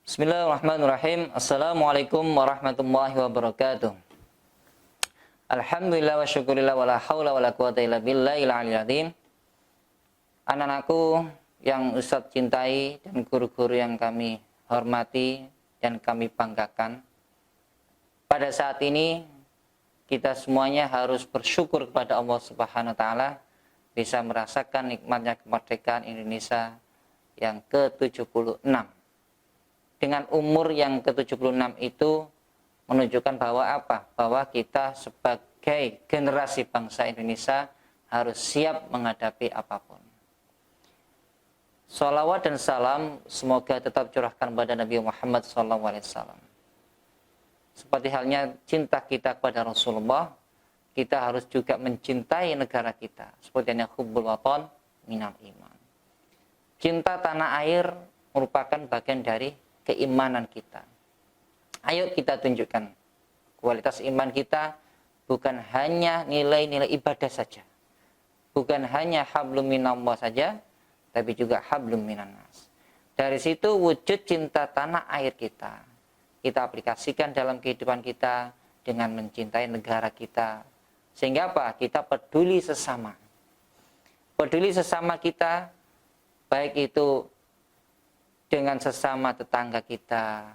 Bismillahirrahmanirrahim. Assalamualaikum warahmatullahi wabarakatuh. Alhamdulillah wa syukurillah wa la hawla wa la quwata illa billahil aliyil azim. Anak-anakku yang Ustadz cintai dan guru-guru yang kami hormati dan kami banggakan. Pada saat ini kita semuanya harus bersyukur kepada Allah Subhanahu wa taala bisa merasakan nikmatnya kemerdekaan Indonesia yang ke-76. Dengan umur yang ke-76 itu menunjukkan bahwa apa? Bahwa kita sebagai generasi bangsa Indonesia harus siap menghadapi apapun. Shalawat dan salam semoga tetap curahkan pada Nabi Muhammad SAW. Seperti halnya cinta kita kepada Rasulullah, kita harus juga mencintai negara kita. Seperti halnya hubbul waton minal iman. Cinta tanah air merupakan bagian dari keimanan kita. Ayo kita tunjukkan kualitas iman kita bukan hanya nilai-nilai ibadah saja. Bukan hanya hablum minallah saja, tapi juga hablum minannas. Dari situ wujud cinta tanah air kita. Kita aplikasikan dalam kehidupan kita dengan mencintai negara kita. Sehingga apa? Kita peduli sesama. Peduli sesama kita, baik itu dengan sesama tetangga kita,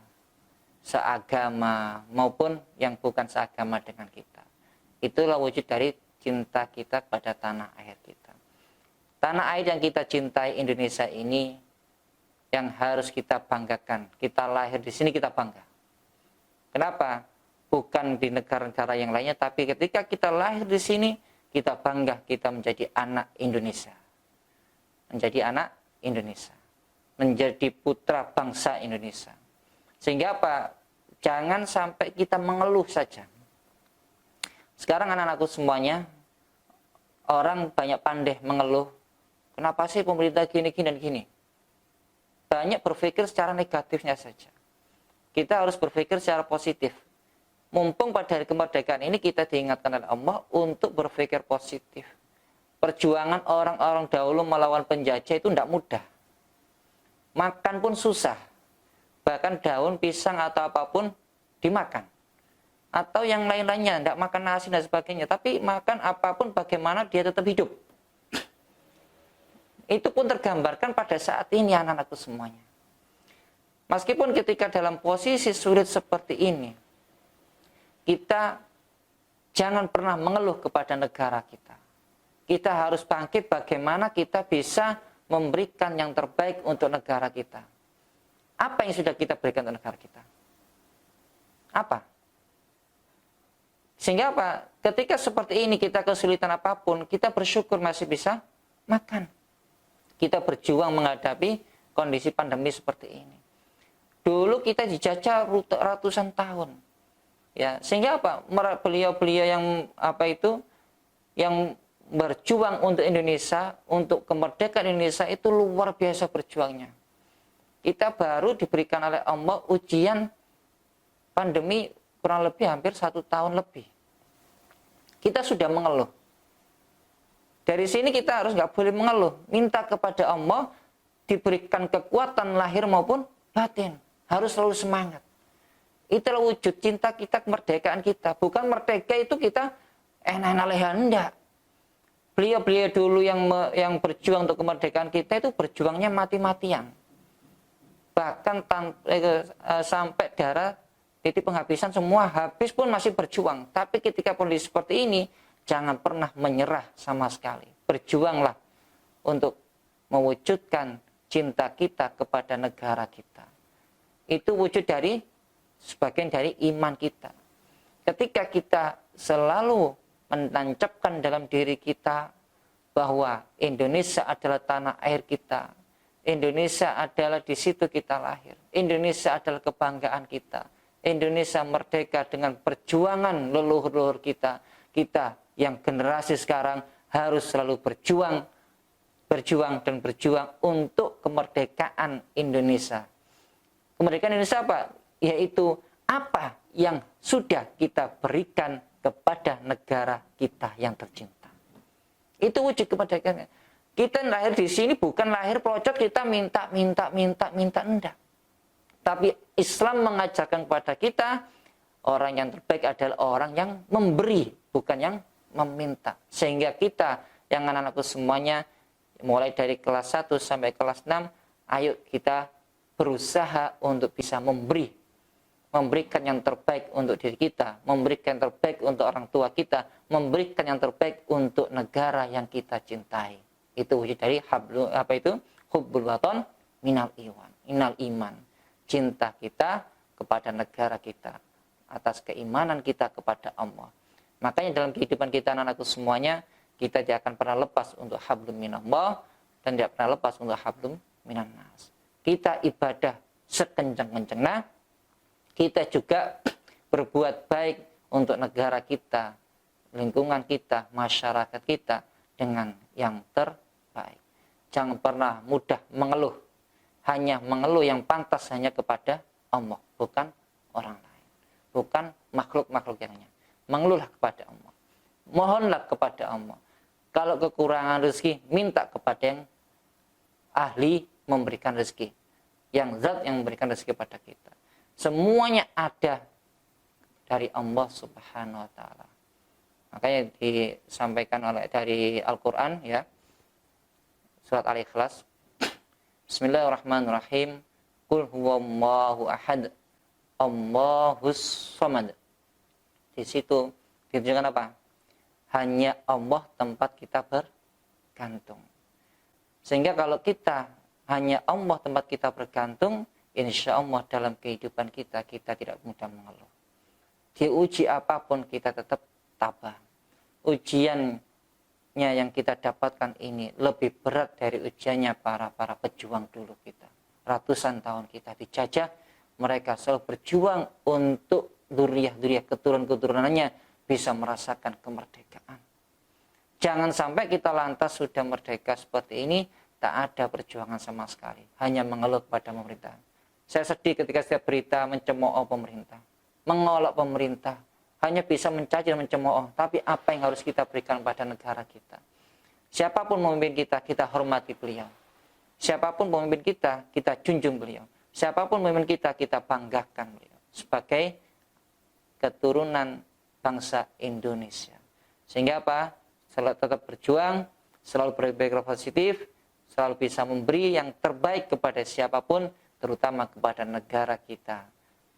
seagama maupun yang bukan seagama dengan kita. Itulah wujud dari cinta kita pada tanah air kita. Tanah air yang kita cintai Indonesia ini yang harus kita banggakan. Kita lahir di sini kita bangga. Kenapa? Bukan di negara-negara yang lainnya, tapi ketika kita lahir di sini kita bangga kita menjadi anak Indonesia. Menjadi anak Indonesia. Menjadi putra bangsa Indonesia. Sehingga apa? Jangan sampai kita mengeluh saja. Sekarang anak-anakku semuanya, orang banyak pandai mengeluh. Kenapa sih pemerintah gini dan gini? Banyak berpikir secara negatifnya saja. Kita harus berpikir secara positif. Mumpung pada hari kemerdekaan ini kita diingatkan oleh Allah untuk berpikir positif. Perjuangan orang-orang dahulu melawan penjajah itu tidak mudah. Makan pun susah. Bahkan daun pisang atau apapun dimakan. Atau yang lain-lainnya, tidak makan nasi dan sebagainya. Tapi makan apapun bagaimana dia tetap hidup. Itu pun tergambarkan pada saat ini anak-anakku semuanya. Meskipun ketika dalam posisi sulit seperti ini, kita jangan pernah mengeluh kepada negara kita. Kita harus bangkit bagaimana kita bisa memberikan yang terbaik untuk negara kita. Apa yang sudah kita berikan untuk negara kita? Apa? Sehingga apa? Ketika seperti ini kita kesulitan apapun, kita bersyukur masih bisa makan. Kita berjuang menghadapi kondisi pandemi seperti ini. Dulu kita dijajah ratusan tahun. Ya, sehingga apa? Beliau-beliau yang berjuang untuk Indonesia, untuk kemerdekaan Indonesia itu luar biasa berjuangnya. Kita baru diberikan oleh Allah ujian pandemi kurang lebih hampir 1 tahun lebih. Kita sudah mengeluh. Dari sini kita harus nggak boleh mengeluh. Minta kepada Allah diberikan kekuatan lahir maupun batin. Harus selalu semangat. Itulah wujud cinta kita, kemerdekaan kita. Bukan merdeka itu kita enak-enak leha, enggak. Beliau-beliau dulu yang berjuang untuk kemerdekaan kita itu berjuangnya mati-matian. Bahkan sampai darah titik penghabisan semua habis pun masih berjuang. Tapi ketika kondisi seperti ini, jangan pernah menyerah sama sekali. Berjuanglah untuk mewujudkan cinta kita kepada negara kita. Itu wujud dari sebagian dari iman kita. Ketika kita selalu menancapkan dalam diri kita bahwa Indonesia adalah tanah air kita. Indonesia adalah di situ kita lahir. Indonesia adalah kebanggaan kita. Indonesia merdeka dengan perjuangan leluhur-leluhur kita. Kita yang generasi sekarang harus selalu berjuang untuk kemerdekaan Indonesia. Kemerdekaan Indonesia apa? Yaitu apa yang sudah kita berikan kepada negara kita yang tercinta. Itu wujud kemerdekaan. Kita lahir di sini bukan lahir pelocot kita minta, enggak. Tapi Islam mengajarkan kepada kita, orang yang terbaik adalah orang yang memberi, bukan yang meminta. Sehingga kita, yang anak-anakku semuanya, mulai dari kelas 1 sampai kelas 6, ayo kita berusaha untuk bisa memberikan yang terbaik untuk diri kita, memberikan yang terbaik untuk orang tua kita, memberikan yang terbaik untuk negara yang kita cintai. Itu wujud dari hubbul waton minal iman. Cinta kita kepada negara kita, atas keimanan kita kepada Allah. Makanya dalam kehidupan kita anak-anakku semuanya, kita tidak akan pernah lepas untuk hablum minallah dan tidak pernah lepas untuk hablum minannas. Kita ibadah sekencang-kencangnya, kita juga berbuat baik untuk negara kita, lingkungan kita, masyarakat kita dengan yang terbaik. Jangan pernah mudah mengeluh. Hanya mengeluh yang pantas hanya kepada Allah, bukan orang lain. Bukan makhluk-makhluk yang lainnya. Mengeluhlah kepada Allah. Mohonlah kepada Allah. Kalau kekurangan rezeki, minta kepada yang ahli memberikan rezeki. Yang zat yang memberikan rezeki kepada kita. Semuanya ada dari Allah Subhanahu wa taala. Makanya disampaikan dari Al-Qur'an ya. Surat Al-Ikhlas. Bismillahirrahmanirrahim. Qul huwallahu ahad. Allahus samad. Di situ ditunjukkan apa? Hanya Allah tempat kita bergantung. Sehingga kalau kita hanya Allah tempat kita bergantung, insya Allah dalam kehidupan kita tidak mudah mengeluh. Diuji apapun kita tetap tabah. Ujiannya yang kita dapatkan ini lebih berat dari ujiannya para pejuang dulu kita. Ratusan tahun kita dijajah, mereka selalu berjuang untuk duriah-duriah keturunan-keturunannya bisa merasakan kemerdekaan. Jangan sampai kita lantas sudah merdeka seperti ini, tak ada perjuangan sama sekali. Hanya mengeluh pada pemerintah. Saya sedih ketika setiap berita mencemooh pemerintah. Mengolok pemerintah. Hanya bisa mencaci dan mencemooh. Tapi apa yang harus kita berikan pada negara kita? Siapapun pemimpin kita, kita hormati beliau. Siapapun pemimpin kita junjung beliau. Siapapun pemimpin kita banggakan beliau. Sebagai keturunan bangsa Indonesia. Sehingga apa? Selalu tetap berjuang, selalu berpikir positif, selalu bisa memberi yang terbaik kepada siapapun, terutama kepada negara kita.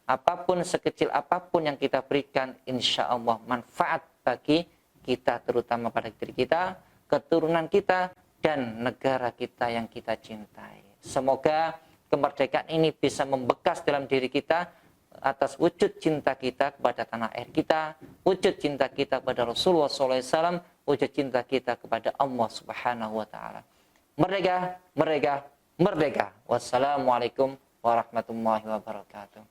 Apapun, sekecil apapun yang kita berikan, insya Allah manfaat bagi kita, terutama pada diri kita, keturunan kita, dan negara kita yang kita cintai. Semoga kemerdekaan ini bisa membekas dalam diri kita, atas wujud cinta kita kepada tanah air kita, wujud cinta kita kepada Rasulullah SAW, wujud cinta kita kepada Allah Subhanahu wa taala. Merdeka, merdeka, merdeka. Wassalamualaikum warahmatullahi wabarakatuh.